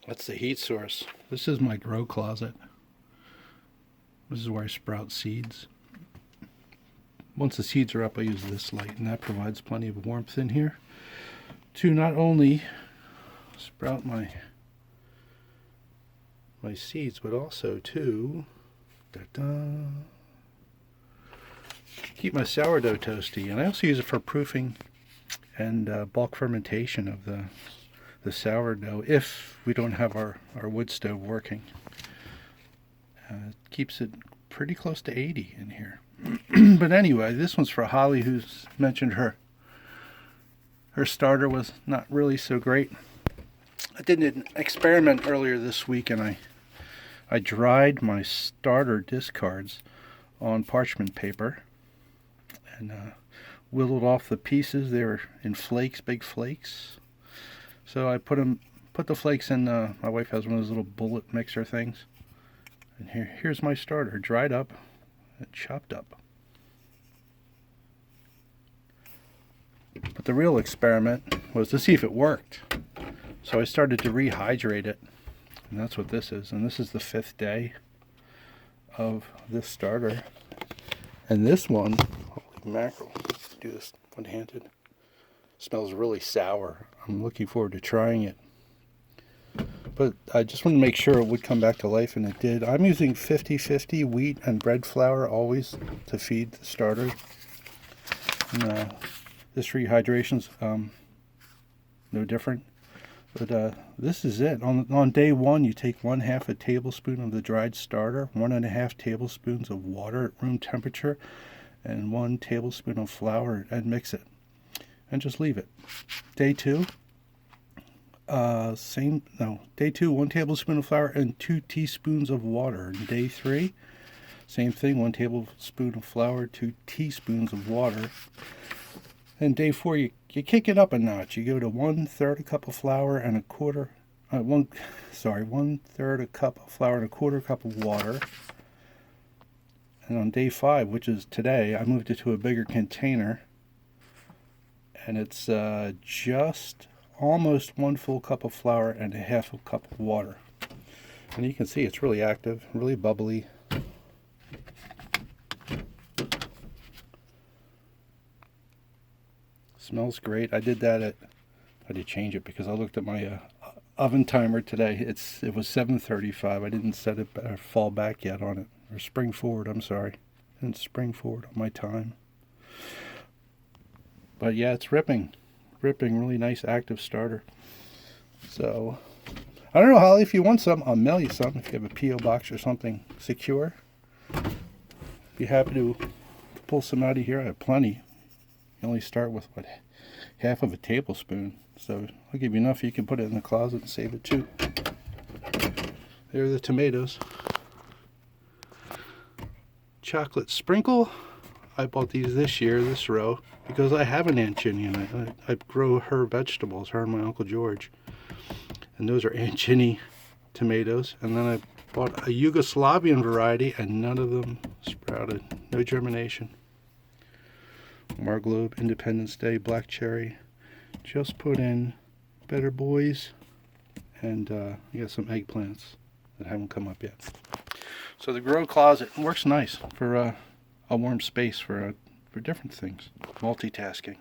That's the heat source. This is my grow closet. This is where I sprout seeds. Once the seeds are up, I use this light, and that provides plenty of warmth in here to not only sprout my seeds, but also to keep my sourdough toasty. And I also use it for proofing and bulk fermentation of the sourdough if we don't have our wood stove working. It keeps it pretty close to 80 in here. But anyway, this one's for Holly, who's mentioned her starter was not really so great. I did an experiment earlier this week, and I dried my starter discards on parchment paper and whittled off the pieces. They were in flakes, big flakes. So I put the flakes in. My wife has one of those little bullet mixer things, and here's my starter, dried up and chopped up. But the real experiment was to see if it worked. So I started to rehydrate it, and that's what this is. And this is the 5th day of this starter. And this one, holy mackerel, let's do this one-handed, smells really sour. I'm looking forward to trying it. But I just wanted to make sure it would come back to life, and it did. I'm using 50-50 wheat and bread flour always to feed the starter. And, this rehydration's no different. But this is it. On day 1, you take 1/2 a tablespoon of the dried starter, 1.5 tablespoons of water at room temperature, and 1 tablespoon of flour, and mix it. And just leave it. Day 2, day 2, 1 tablespoon of flour and 2 teaspoons of water. And day 3, same thing, 1 tablespoon of flour, 2 teaspoons of water. And day 4, you kick it up a notch. You go to 1/3 a cup of flour and 1/3 a cup of flour and 1/4 cup of water. And on day 5, which is today, I moved it to a bigger container, and it's just almost 1 full cup of flour and 1/2 a cup of water. And you can see it's really active, really bubbly. Smells great. I did change it because I looked at my oven timer today. It was 7:35. I didn't set it or fall back yet on it, or spring forward. I'm sorry, I didn't spring forward on my time. But yeah, it's ripping, really nice active starter. So I don't know, Holly, if you want some, I'll mail you some. If you have a P.O. box or something secure, be happy to pull some out of here. I have plenty. You only start with, 1/2 a tablespoon. So I'll give you enough you can put it in the closet and save it too. There are the tomatoes. Chocolate sprinkle. I bought these this year, this row, because I have an Aunt Ginny, and I grow her vegetables, her and my Uncle George. And those are Aunt Ginny tomatoes. And then I bought a Yugoslavian variety, and none of them sprouted. No germination. Marglobe, Independence Day, black cherry. Just put in Better Boys, and you got some eggplants that haven't come up yet. So the grow closet works nice for a warm space for different things, multitasking.